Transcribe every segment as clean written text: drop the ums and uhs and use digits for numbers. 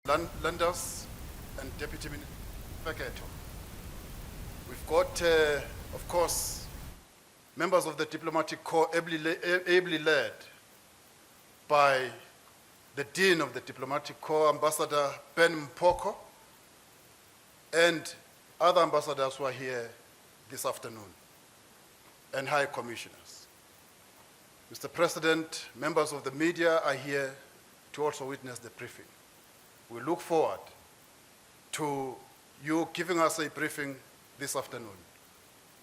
Landers and Deputy Minister. We've got, of course, members of the diplomatic corps ably led by the Dean of the Diplomatic Corps, Ambassador Ben Mpoko, and other ambassadors who are here this afternoon, and High Commissioners. Mr. President, members of the media are here to also witness the briefing. We look forward to you giving us a briefing this afternoon.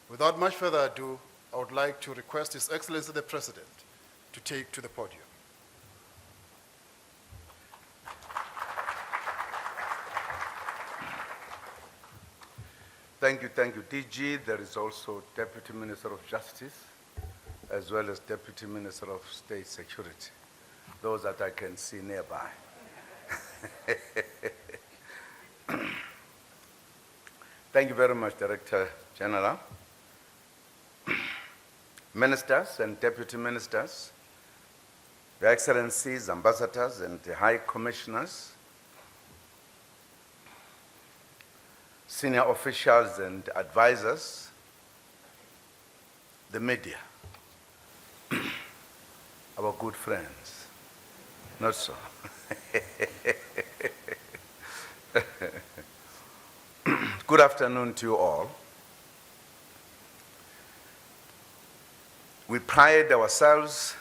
Without much further ado, I would like to request His Excellency the President to take to the podium. Thank you, DG. There is also Deputy Minister of Justice, as well as Deputy Minister of State Security, those that I can see nearby. Thank you very much, Director General. Ministers and Deputy Ministers, Your Excellencies, Ambassadors and High Commissioners, senior officials and advisors, the media, our good friends, not so. Good afternoon to you all. We pride ourselves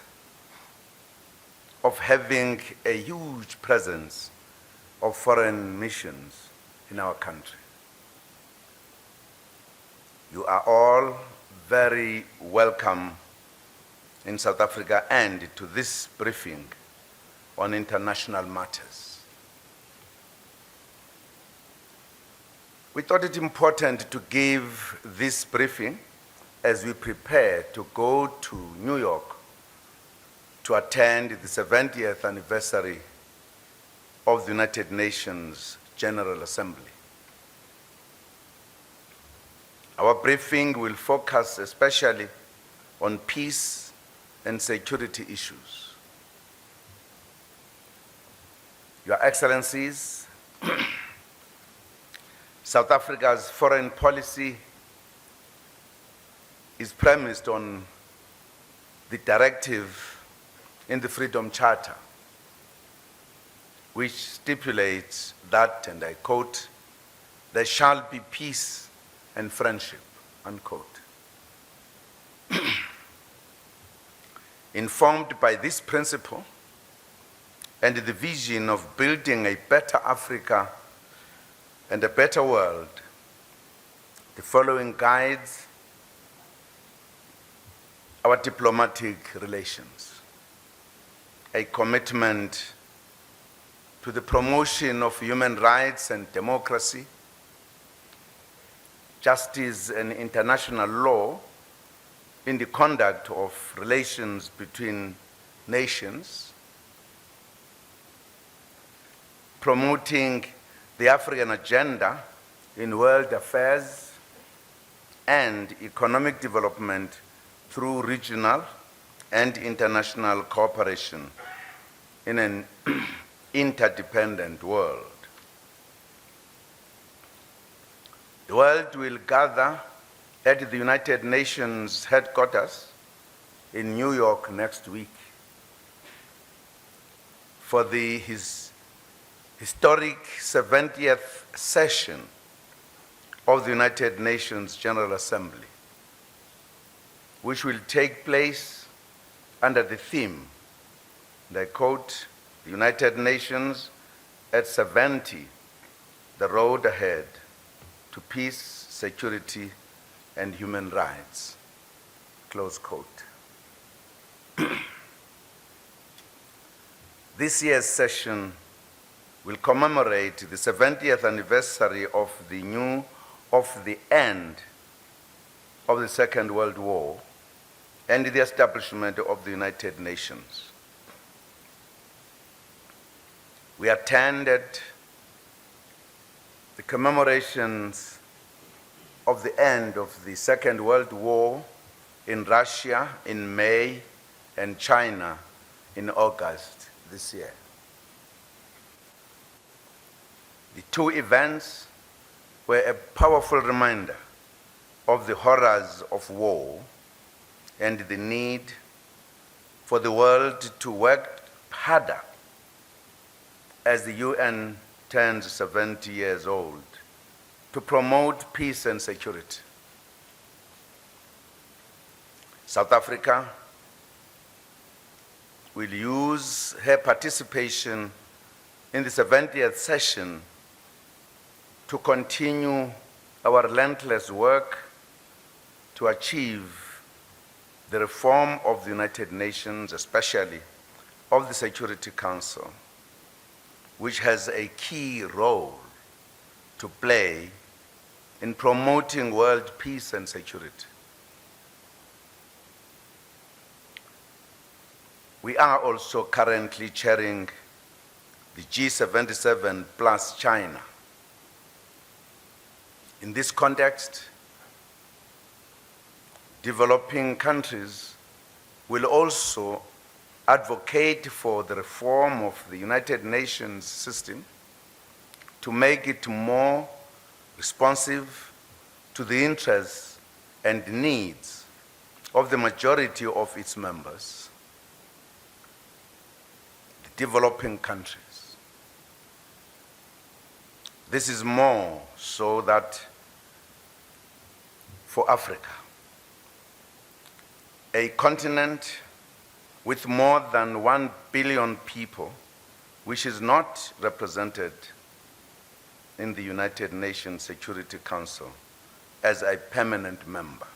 of having a huge presence of foreign missions in our country. You are all very welcome in South Africa and to this briefing on international matters. We thought it important to give this briefing as we prepare to go to New York to attend the 70th anniversary of the United Nations General Assembly. Our briefing will focus especially on peace and security issues. Your Excellencies, South Africa's foreign policy is premised on the directive in the Freedom Charter, which stipulates that, and I quote, "there shall be peace and friendship," unquote. Informed by this principle and the vision of building a better Africa and a better world, the following guides our diplomatic relations: a commitment to the promotion of human rights and democracy, justice and international law in the conduct of relations between nations, promoting the African agenda in world affairs and economic development through regional and international cooperation in an interdependent world. The world will gather at the United Nations headquarters in New York next week for the historic 70th session of the United Nations General Assembly, which will take place under the theme, and I quote, "The United Nations at 70, the road ahead to peace, security, and human rights," close quote. This year's session will commemorate the 70th anniversary of the end of the Second World War and the establishment of the United Nations. We attended the commemorations of the end of the Second World War in Russia in May and China in August this year. The two events were a powerful reminder of the horrors of war and the need for the world to work harder as the UN turns 70 years old to promote peace and security. South Africa will use her participation in the 70th session to continue our relentless work to achieve the reform of the United Nations, especially of the Security Council, which has a key role to play in promoting world peace and security. We are also currently chairing the G77 plus China. In this context, developing countries will also advocate for the reform of the United Nations system to make it more responsive to the interests and needs of the majority of its members, the developing countries. This is more so that for Africa, a continent with more than 1 billion people, which is not represented in the United Nations Security Council as a permanent member.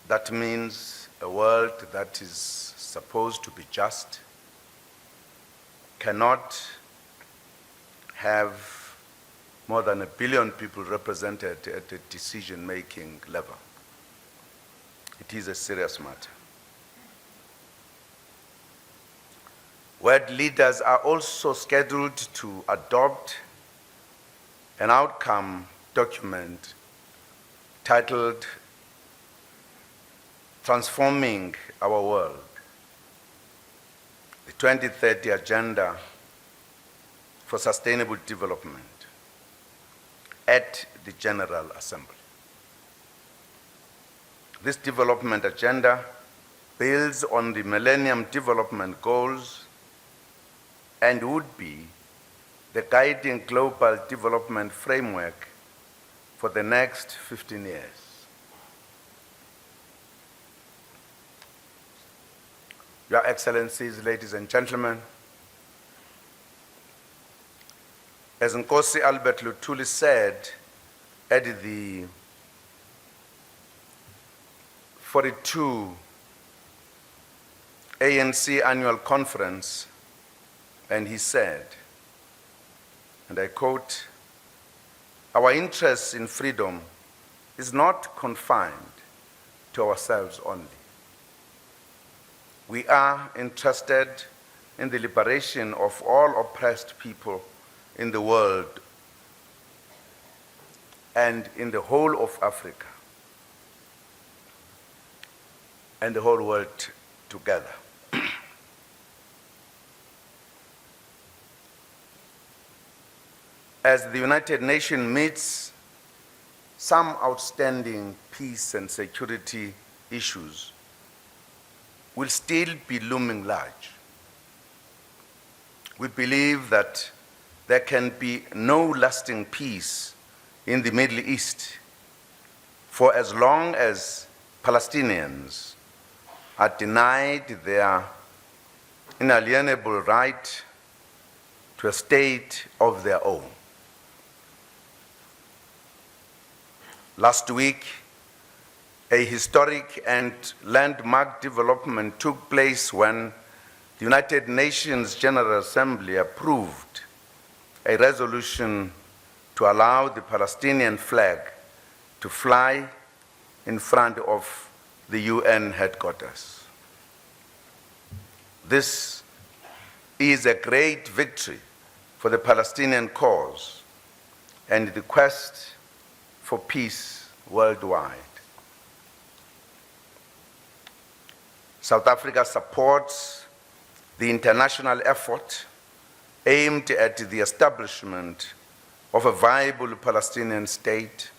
That means a world that is supposed to be just cannot have more than 1 billion people represented at a decision-making level. It is a serious matter. World leaders are also scheduled to adopt an outcome document titled Transforming Our World, the 2030 Agenda for Sustainable Development, at the General Assembly. This development agenda builds on the Millennium Development Goals and would be the guiding global development framework for the next 15 years. Your Excellencies, ladies and gentlemen, as Nkosi Albert Luthuli said at the 42 ANC annual conference, and he said, and I quote, "Our interest in freedom is not confined to ourselves only. We are interested in the liberation of all oppressed people in the world and in the whole of Africa and the whole world together." As the United Nations meets some outstanding peace and security issues will still be looming large. We believe that there can be no lasting peace in the Middle East for as long as Palestinians are denied their inalienable right to a state of their own. Last week, a historic and landmark development took place when the United Nations General Assembly approved a resolution to allow the Palestinian flag to fly in front of the UN headquarters. This is a great victory for the Palestinian cause and the quest for peace worldwide. South Africa supports the international effort aimed at the establishment of a viable Palestinian state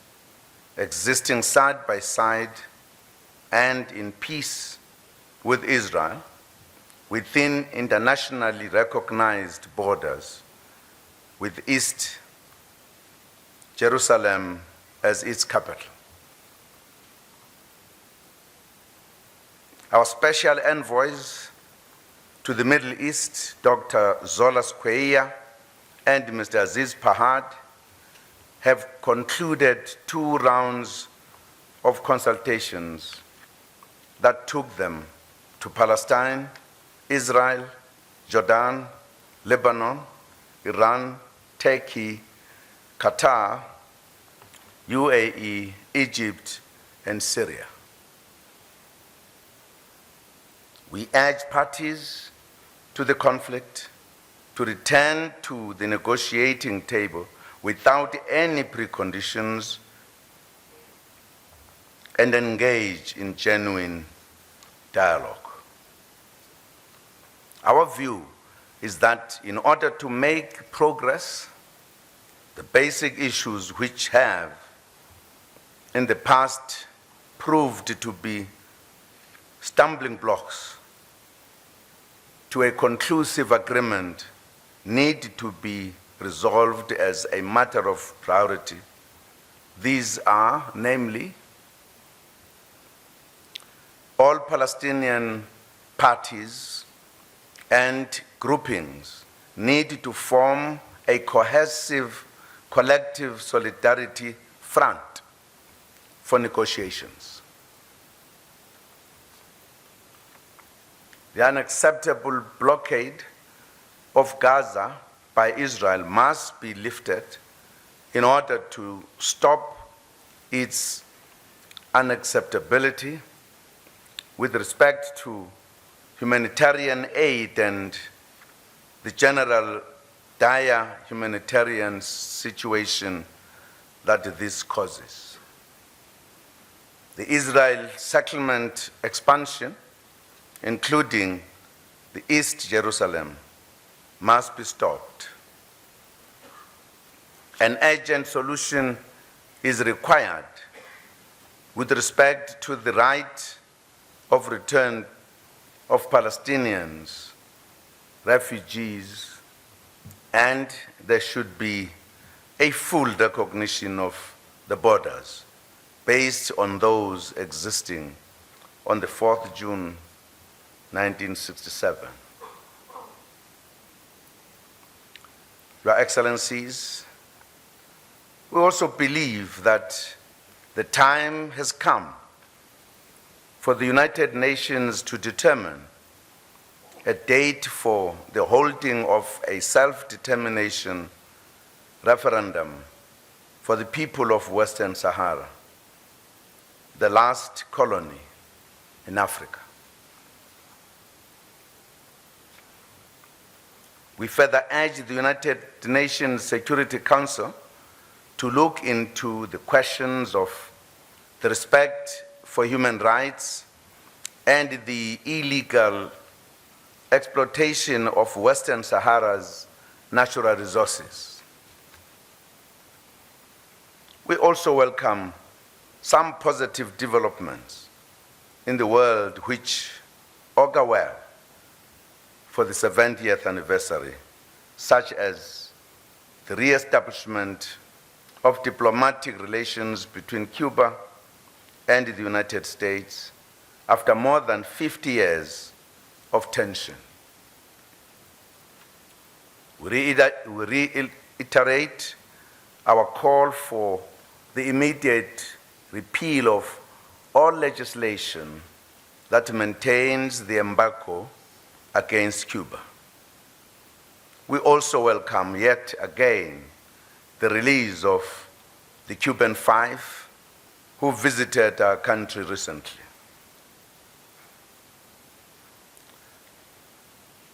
existing side by side and in peace with Israel within internationally recognized borders, with East Jerusalem as its capital. Our special envoys to the Middle East, Dr. Zola Skweyiya and Mr. Aziz Pahad, have concluded 2 rounds of consultations that took them to Palestine, Israel, Jordan, Lebanon, Iran, Turkey, Qatar, UAE, Egypt, and Syria. We urge parties to the conflict to return to the negotiating table without any preconditions and engage in genuine dialogue. Our view is that in order to make progress, the basic issues which have in the past proved to be stumbling blocks to a conclusive agreement need to be resolved as a matter of priority. These are, namely, all Palestinian parties and groupings need to form a cohesive collective solidarity front for negotiations. The unacceptable blockade of Gaza by Israel must be lifted in order to stop its unacceptability with respect to humanitarian aid and the general dire humanitarian situation that this causes. The Israel settlement expansion, including the East Jerusalem, must be stopped. An urgent solution is required with respect to the right of return of Palestinians, refugees, and there should be a full recognition of the borders based on those existing on the 4th June 1967. Your Excellencies, we also believe that the time has come for the United Nations to determine a date for the holding of a self-determination referendum for the people of Western Sahara, the last colony in Africa. We further urge the United Nations Security Council to look into the questions of the respect for human rights and the illegal exploitation of Western Sahara's natural resources. We also welcome some positive developments in the world which augur well for the 70th anniversary, such as the re-establishment of diplomatic relations between Cuba and the United States after more than 50 years of tension. We reiterate our call for the immediate repeal of all legislation that maintains the embargo against Cuba. We also welcome yet again the release of the Cuban Five who visited our country recently.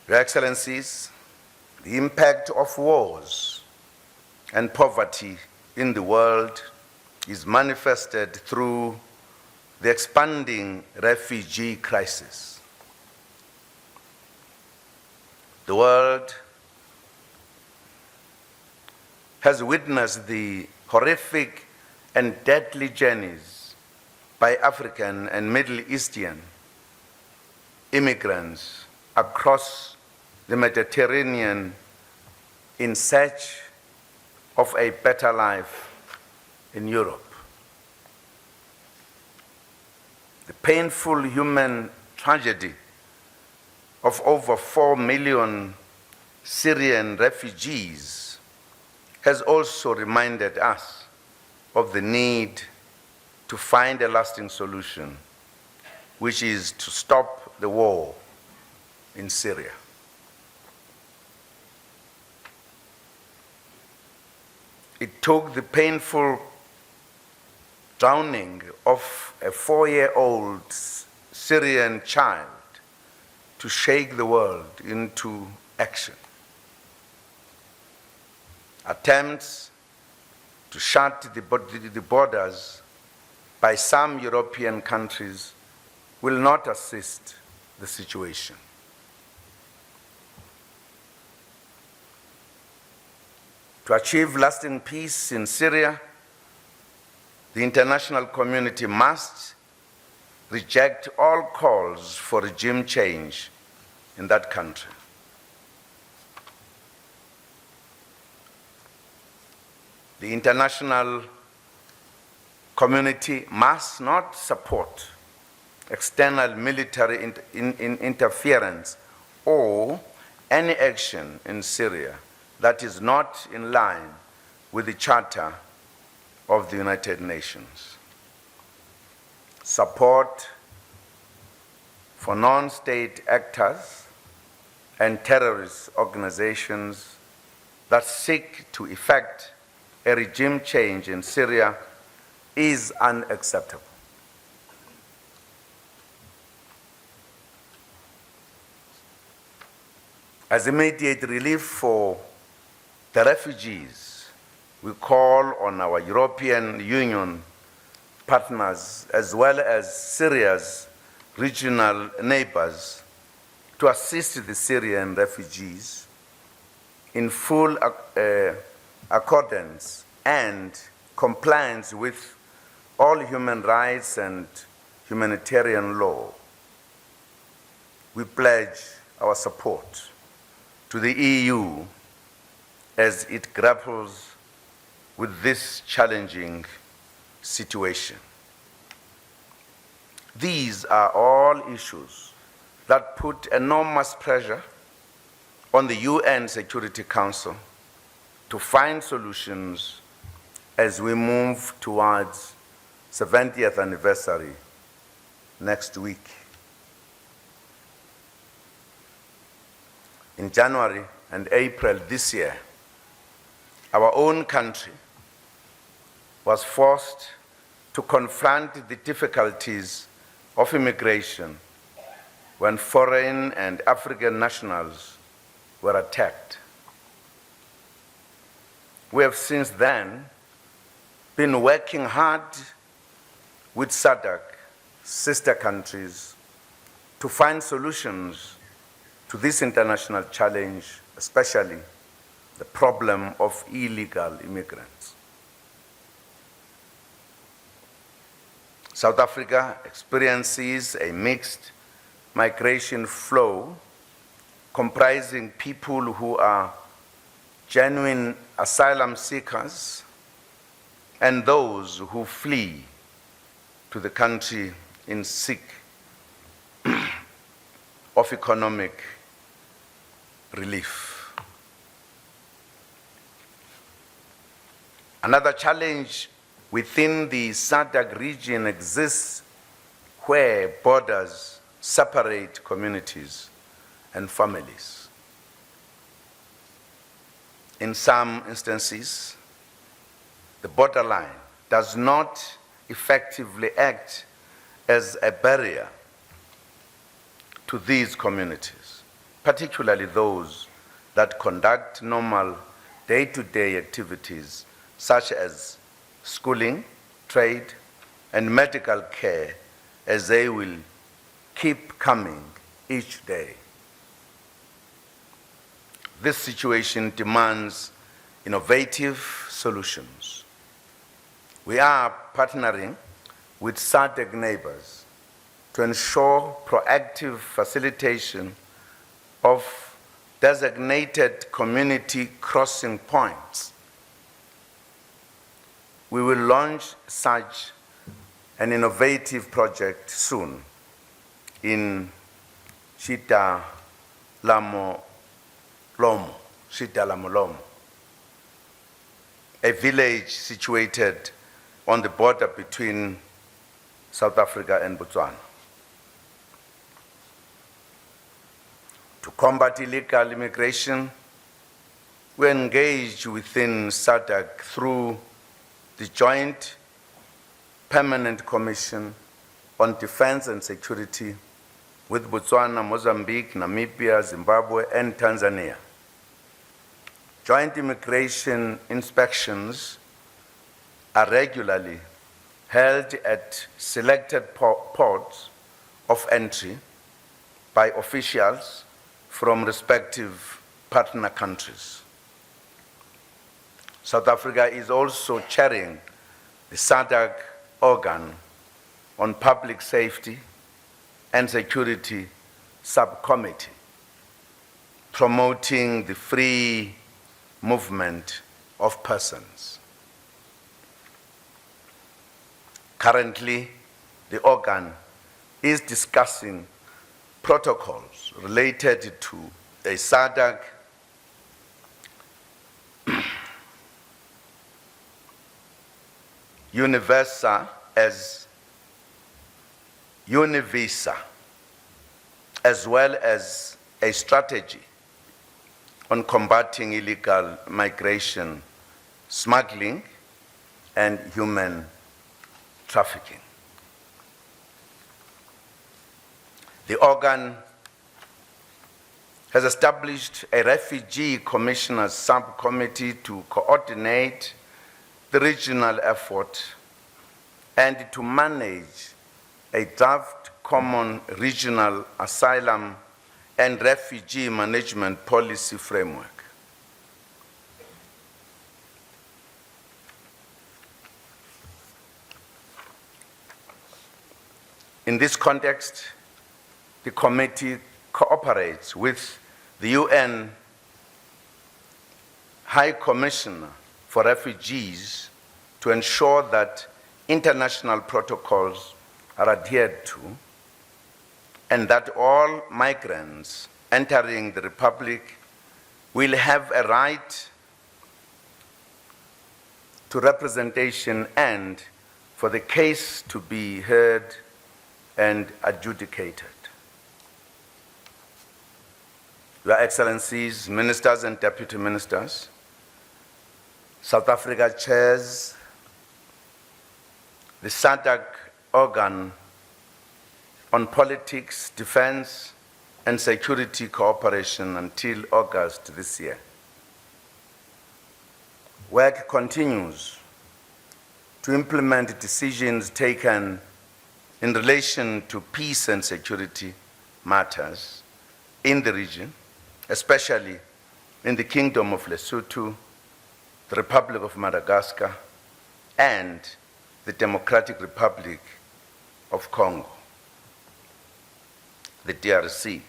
Your Excellencies, the impact of wars and poverty in the world is manifested through the expanding refugee crisis. The world has witnessed the horrific and deadly journeys by African and Middle Eastern immigrants across the Mediterranean in search of a better life in Europe. The painful human tragedy of over 4 million Syrian refugees has also reminded us of the need to find a lasting solution, which is to stop the war in Syria. It took the painful drowning of a 4-year-old Syrian child to shake the world into action. Attempts to shut the borders by some European countries will not assist the situation. To achieve lasting peace in Syria, the international community must reject all calls for regime change in that country. The international community must not support external military interference or any action in Syria that is not in line with the Charter of the United Nations. Support for non-state actors and terrorist organizations that seek to effect a regime change in Syria is unacceptable. As immediate relief for the refugees, we call on our European Union partners as well as Syria's regional neighbors to assist the Syrian refugees in full accordance and compliance with all human rights and humanitarian law. We pledge our support to the EU as it grapples with this challenging situation. These are all issues that put enormous pressure on the UN Security Council to find solutions as we move towards 70th anniversary next week. In January and April this year, our own country was forced to confront the difficulties of immigration when foreign and African nationals were attacked. We have since then been working hard with SADC, sister countries, to find solutions to this international challenge, especially the problem of illegal immigrants. South Africa experiences a mixed migration flow comprising people who are genuine asylum seekers and those who flee to the country in seek of economic relief. Another challenge within the SADC region exists where borders separate communities and families. In some instances, the borderline does not effectively act as a barrier to these communities, particularly those that conduct normal day-to-day activities such as schooling, trade, and medical care, as they will keep coming each day. this situation demands innovative solutions. We are partnering with SADC neighbors to ensure proactive facilitation of designated community crossing points. We will launch such an innovative project soon in Shitalamolomo, a village situated on the border between South Africa and Botswana. To combat illegal immigration, we engage within SADC through the Joint Permanent Commission on Defense and Security with Botswana, Mozambique, Namibia, Zimbabwe, and Tanzania. Joint immigration inspections are regularly held at selected ports of entry by officials from respective partner countries. South Africa is also chairing the SADC organ on public safety and security subcommittee, promoting the free movement of persons. Currently, the organ is discussing protocols related to a SADC Univisa, as well as a strategy on combating illegal migration, smuggling, and human trafficking. The organ has established a refugee commissioners subcommittee to coordinate the regional effort and to manage a draft common regional asylum and refugee management policy framework. In this context, the committee cooperates with the UN High Commissioner for Refugees to ensure that international protocols are adhered to and that all migrants entering the Republic will have a right to representation and for the case to be heard and adjudicated. Your Excellencies, Ministers and Deputy Ministers, South Africa chairs the SADC organ on politics, defense, and security cooperation until August this year. Work continues to implement decisions taken in relation to peace and security matters in the region, especially in the Kingdom of Lesotho, the Republic of Madagascar, and the Democratic Republic of Congo, the DRC,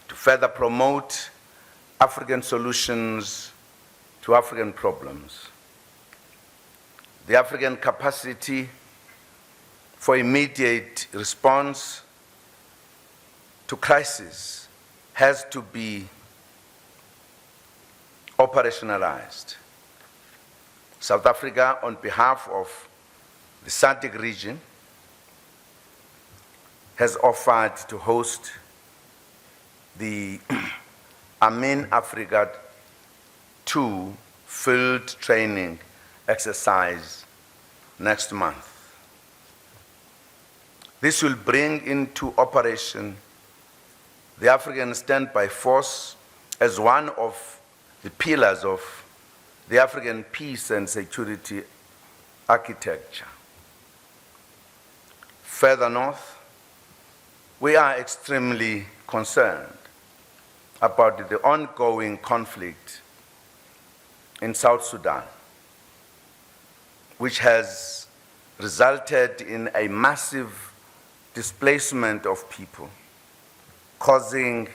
to further promote African solutions to African problems. The African capacity for immediate response to crisis has to be operationalized. South Africa, on behalf of the SADC region, has offered to host the Amin Africa 2 field training exercise next month. This will bring into operation the African Standby Force as one of the pillars of the African peace and security architecture. Further north, we are extremely concerned about the ongoing conflict in South Sudan, which has resulted in a massive displacement of people, causing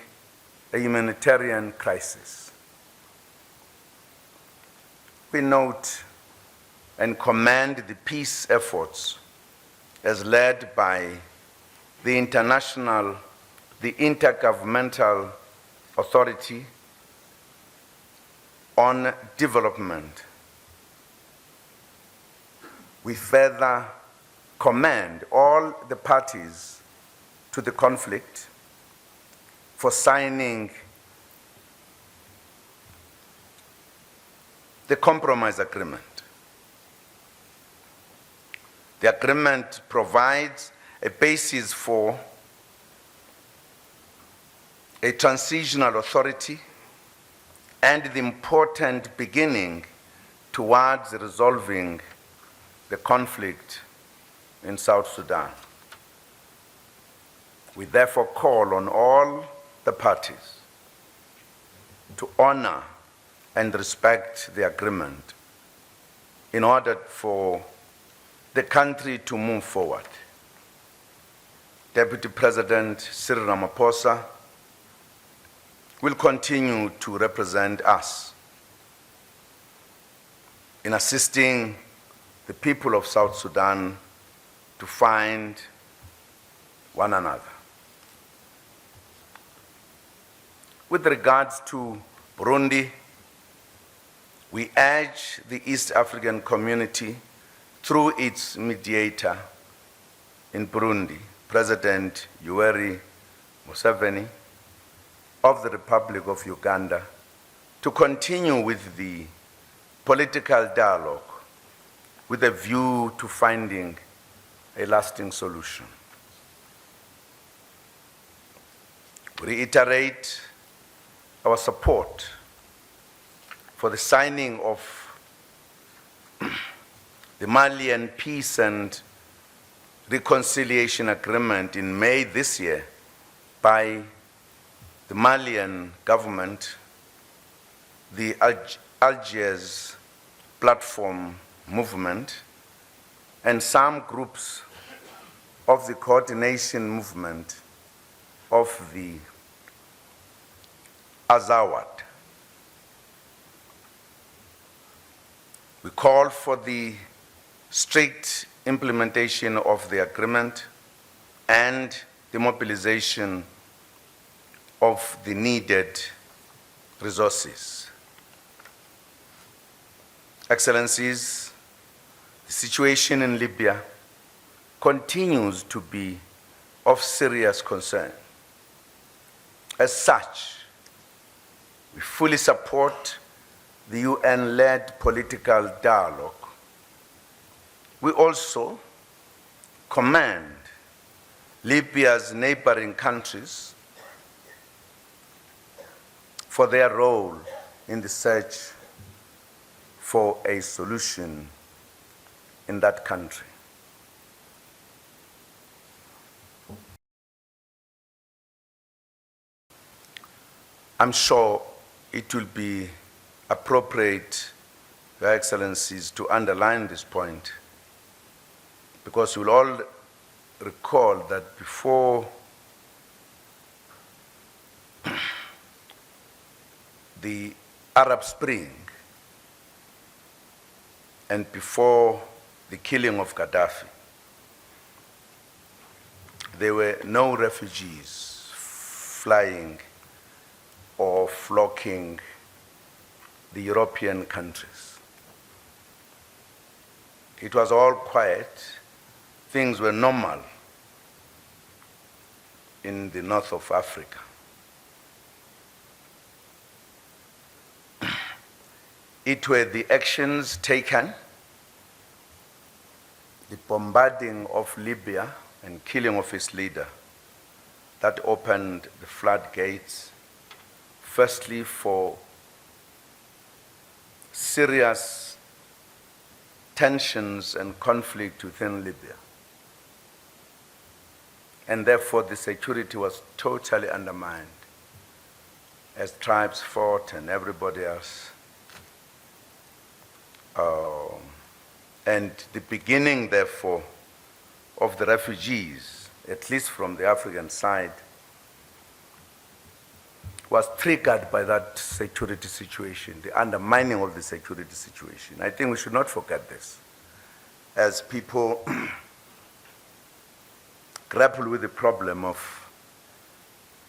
a humanitarian crisis. We note and commend the peace efforts as led by the Intergovernmental Authority on Development. We further commend all the parties to the conflict for signing the compromise agreement. The agreement provides a basis for a transitional authority and the important beginning towards resolving the conflict in South Sudan. We therefore call on all the parties to honor and respect the agreement in order for the country to move forward. Deputy President Cyril Ramaphosa will continue to represent us in assisting the people of South Sudan to find one another. With regards to Burundi, we urge the East African community through its mediator in Burundi, President Yoweri Museveni of the Republic of Uganda, to continue with the political dialogue with a view to finding a lasting solution. We reiterate our support for the signing of the Malian Peace and Reconciliation Agreement in May this year by the Malian government, the Algiers Platform Movement, and some groups of the coordination movement of the Azawad. We call for the strict implementation of the agreement and the mobilization of the needed resources. Excellencies, the situation in Libya continues to be of serious concern. As such, we fully support the UN-led political dialogue. We also commend Libya's neighboring countries for their role in the search for a solution in that country. I'm sure it will be appropriate, Your Excellencies, to underline this point, because you'll all recall that before the Arab Spring and before the killing of Gaddafi, there were no refugees flying or flocking the European countries. It was all quiet. Things were normal in the north of Africa. It were the actions taken, the bombarding of Libya and killing of its leader, that opened the floodgates, firstly for serious tensions and conflict within Libya. And therefore the security was totally undermined. as tribes fought and everybody else. And the beginning, therefore, of the refugees, at least from the African side, was triggered by that security situation, the undermining of the security situation. I think we should not forget this as people grapple with the problem of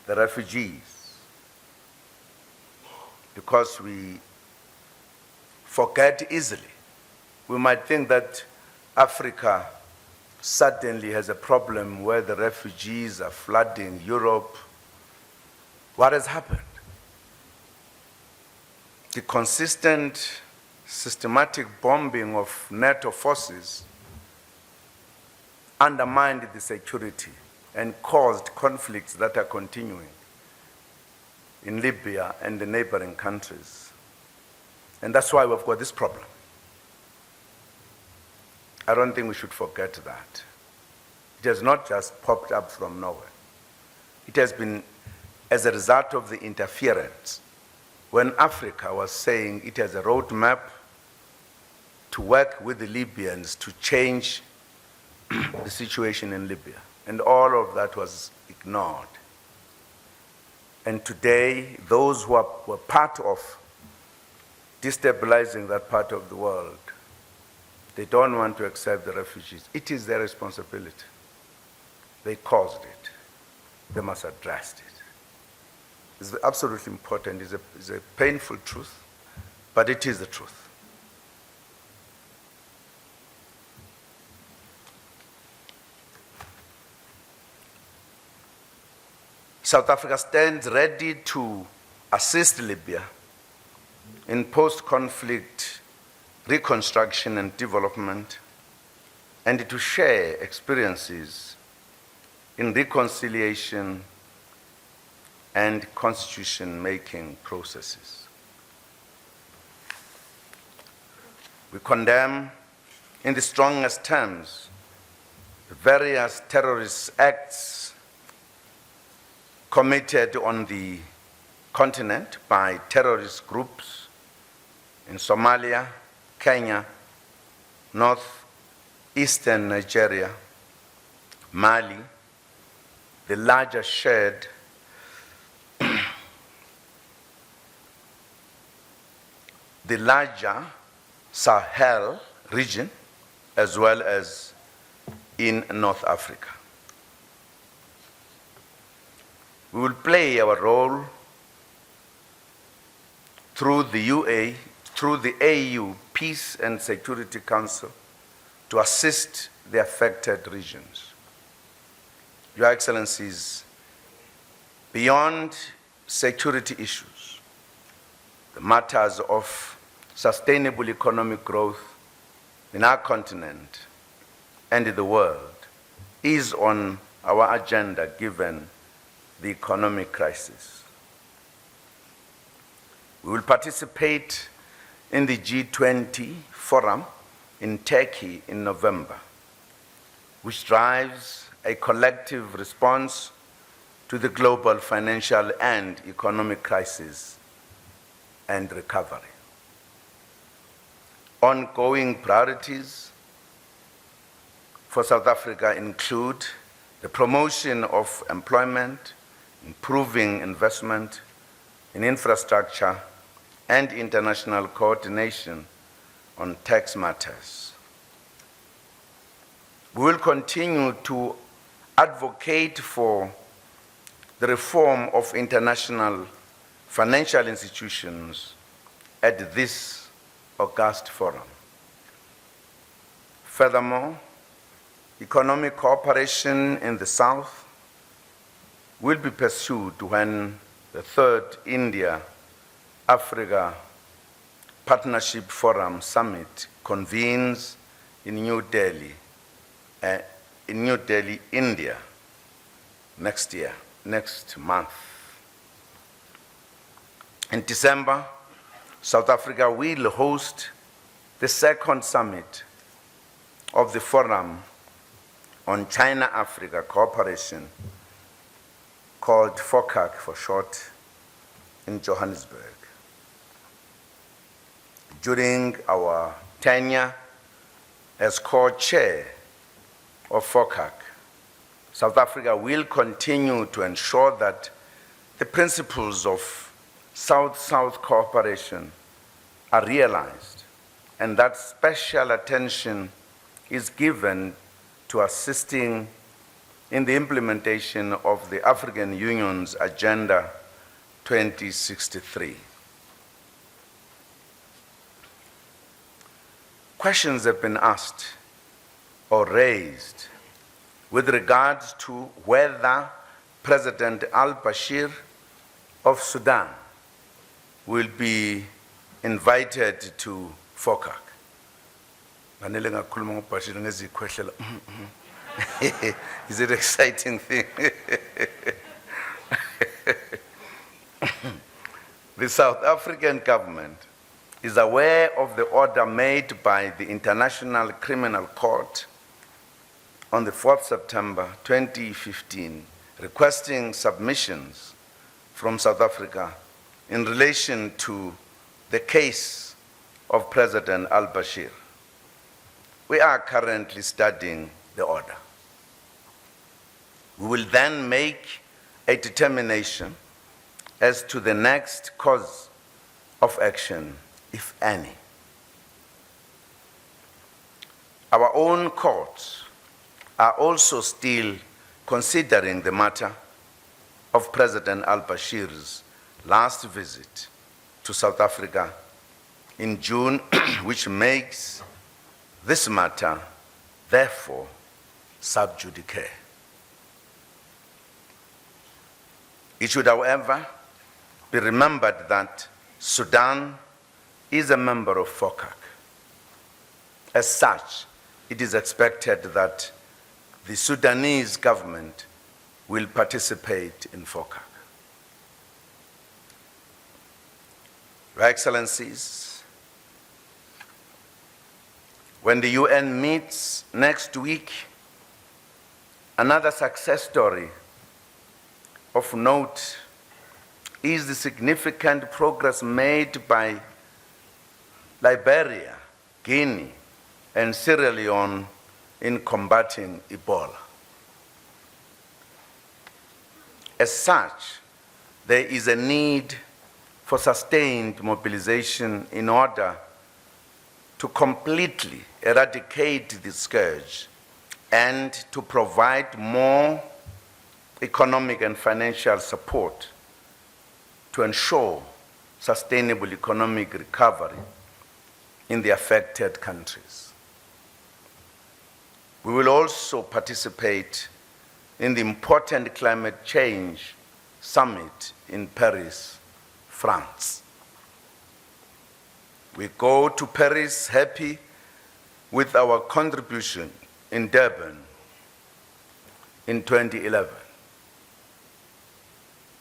the refugees, because we forget easily. We might think that Africa certainly has a problem where the refugees are flooding Europe. What has happened? The consistent, systematic bombing of NATO forces undermined the security and caused conflicts that are continuing in Libya and the neighboring countries. And that's why we've got this problem. I don't think we should forget that. It has not just popped up from nowhere. It has been as a result of the interference when Africa was saying it has a roadmap to work with the Libyans to change the situation in Libya. And all of that was ignored. And today, those who were part of destabilizing that part of the world, they don't want to accept the refugees. It is their responsibility. They caused it. They must address it. It's absolutely important. It's a painful truth, but it is the truth. South Africa stands ready to assist Libya in post-conflict reconstruction and development, and to share experiences in reconciliation and constitution-making processes. We condemn in the strongest terms the various terrorist acts committed on the continent by terrorist groups in Somalia, Kenya, northeastern Nigeria, Mali, the larger shared the larger Sahel region, as well as in North Africa. We will play our role through the AU Peace and Security Council to assist the affected regions. Your Excellencies, beyond security issues, the matters of sustainable economic growth in our continent and in the world is on our agenda given the economic crisis. We will participate in the G20 forum in Turkey in November, which drives a collective response to the global financial and economic crisis and recovery. Ongoing priorities for South Africa include the promotion of employment, improving investment in infrastructure, and international coordination on tax matters. We will continue to advocate for the reform of international financial institutions at this august forum. Furthermore, economic cooperation in the South will be pursued when the third India-Africa Partnership Forum Summit convenes in New Delhi, India, next month. In December, South Africa will host the second summit of the Forum on China-Africa Cooperation, called FOCAC for short, in Johannesburg. During our tenure as co-chair of FOCAC, South Africa will continue to ensure that the principles of South-South cooperation are realized and that special attention is given to assisting in the implementation of the African Union's Agenda 2063. Questions have been asked or raised with regards to whether President Al-Bashir of Sudan will be invited to FOCAC. Is it an exciting thing? The South African government is aware of the order made by the International Criminal Court on the 4th September 2015, requesting submissions from South Africa in relation to the case of President Al-Bashir. We are currently studying the order. We will then make a determination as to the next course of action, if any. Our own courts are also still considering the matter of President Al-Bashir's last visit to South Africa in June, which makes this matter, therefore, sub judice. It should, however, be remembered that Sudan is a member of FOCAC. As such, it is expected that the Sudanese government will participate in FOCAC. Your Excellencies, when the UN meets next week, another success story of note is the significant progress made by Liberia, Guinea, and Sierra Leone in combating Ebola. As such, there is a need for sustained mobilization in order to completely eradicate the scourge and to provide more economic and financial support to ensure sustainable economic recovery in the affected countries. We will also participate in the important climate change summit in Paris, France. We go to Paris happy with our contribution in Durban in 2011.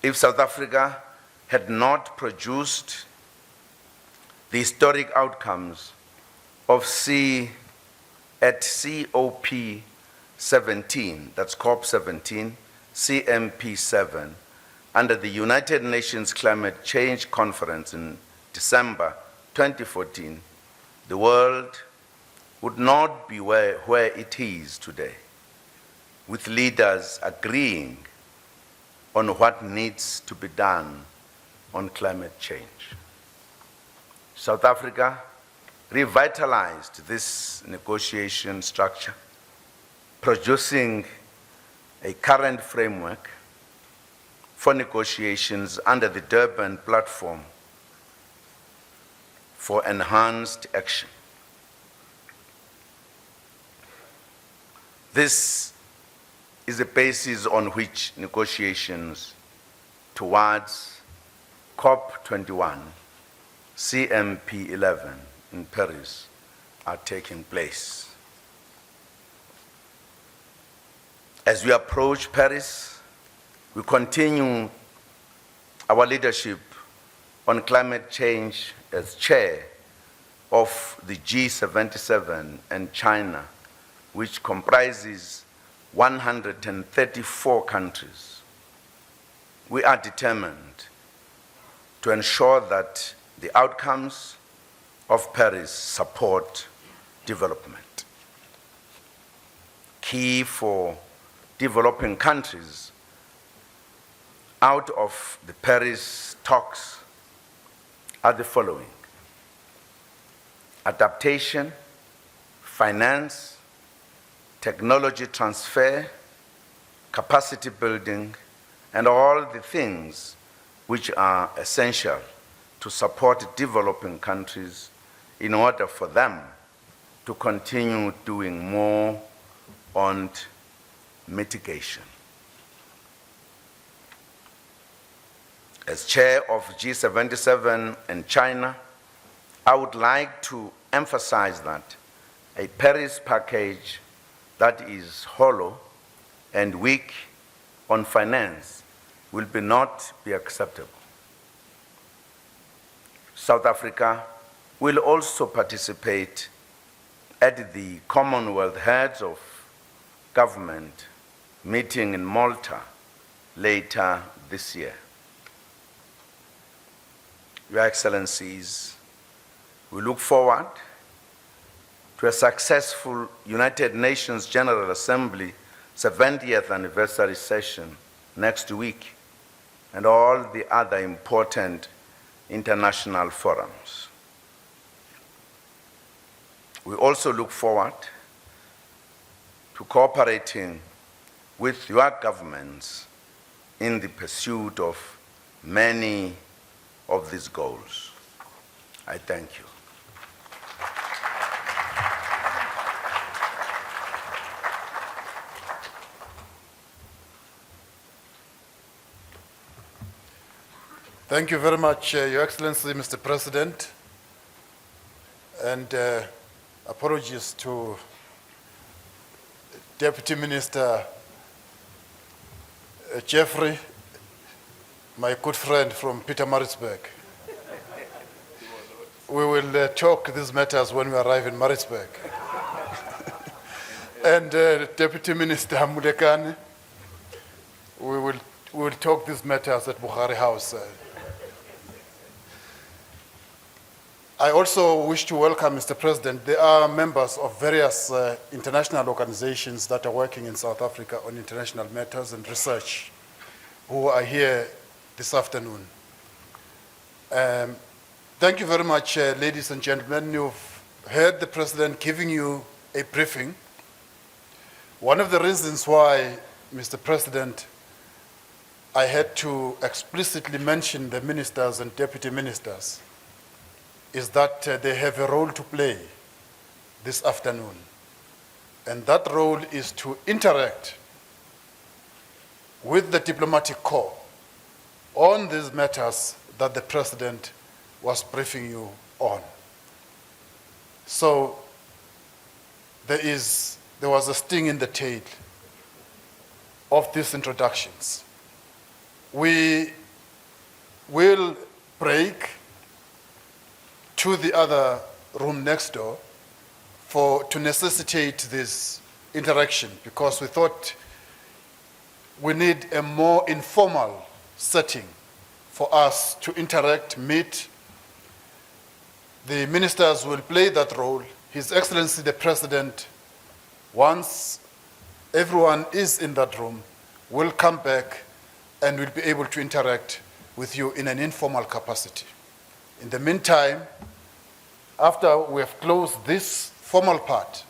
If South Africa had not produced the historic outcomes of COP17, that's COP17, CMP7, under the United Nations Climate Change Conference in December 2014, the world would not be where it is today, with leaders agreeing on what needs to be done on climate change. South Africa revitalized this negotiation structure, producing a current framework for negotiations under the Durban platform for enhanced action. This is the basis on which negotiations towards COP21, CMP11 in Paris are taking place. As we approach Paris, we continue our leadership on climate change as chair of the G77 and China, which comprises 134 countries. We are determined to ensure that the outcomes of Paris support development. Key for developing countries out of the Paris talks are the following: adaptation, finance, technology transfer, capacity building, and all the things which are essential to support developing countries in order for them to continue doing more on mitigation. As chair of G77 in China, I would like to emphasize that a Paris package that is hollow and weak on finance will not be acceptable. South Africa will also participate at the Commonwealth Heads of Government meeting in Malta later this year. Your Excellencies, we look forward to a successful United Nations General Assembly 70th anniversary session next week and all the other important international forums. We also look forward to cooperating with your governments in the pursuit of many of these goals. I thank you. Thank you very much, Your Excellency, Mr. President. And apologies to Deputy Minister Jeffrey, my good friend from Pietermaritzburg. We will talk these matters when we arrive in Maritzburg. And Deputy Minister Mudekane, we will talk these matters at Bukhari House. I also wish to welcome, Mr. President. There are members of various international organizations that are working in South Africa on international matters and research who are here this afternoon. Thank you very much, ladies and gentlemen. You've heard the President giving you a briefing. One of the reasons why, Mr. President, I had to explicitly mention the ministers and deputy ministers is that they have a role to play this afternoon. And that role is to interact with the diplomatic corps on these matters that the President was briefing you on. So there was a sting in the tail of these introductions. We will break to the other room next door to necessitate this interaction, because we thought we need a more informal setting for us to interact, meet. The ministers will play that role. His Excellency the President, once everyone is in that room, will come back and will be able to interact with you in an informal capacity. In the meantime, after we have closed this formal part,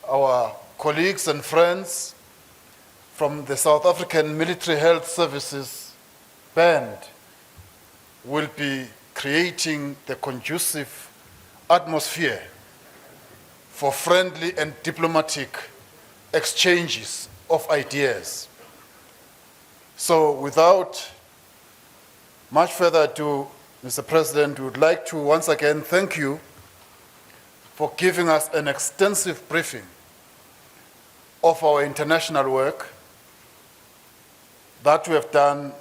our colleagues and friends from the South African Military Health Services Band will be creating the conducive atmosphere for friendly and diplomatic exchanges of ideas. So without much further ado, Mr. President, we would like to once again thank you for giving us an extensive briefing of our international work that we have done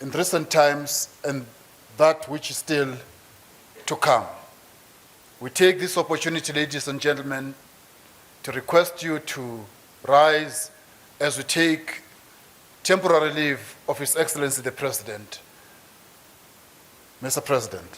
in recent times and that which is still to come. We take this opportunity, ladies and gentlemen, to request you to rise as we take temporary leave of His Excellency the President Mr. President,